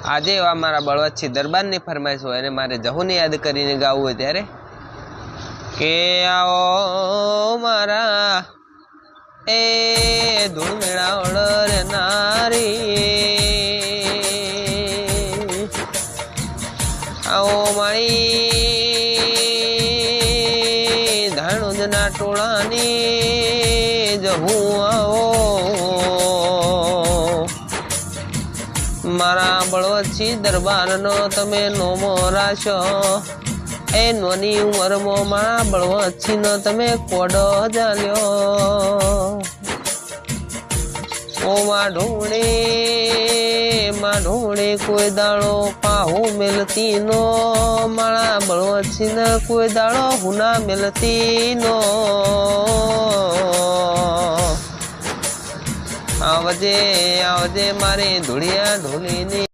આજે એવા મારા બળવતસિંહ દરબારની ફરમાઈશ હોય અને મારે જહુને યાદ કરીને ગાવું હોય ત્યારે કે આવો મારા એ ધૂળ મેળાવળ રે નારી આવો મારી ધાણુજના ટોળાની જહું આવો મારા બળવતસિંહ દરબારનો તમે નોમો રાશો એ નોની ઉંમરમાં મારા બળવતસિંહનો તમે કોડો જાલ્યો ઓ માં ઢોળે કોઈ દાડો પાહુ મેલતી નો મારા બળવતસિંહને કોઈ દાડો હુના મેલતી નો આવજે આવજે મારે ધૂળિયા ઢોલીની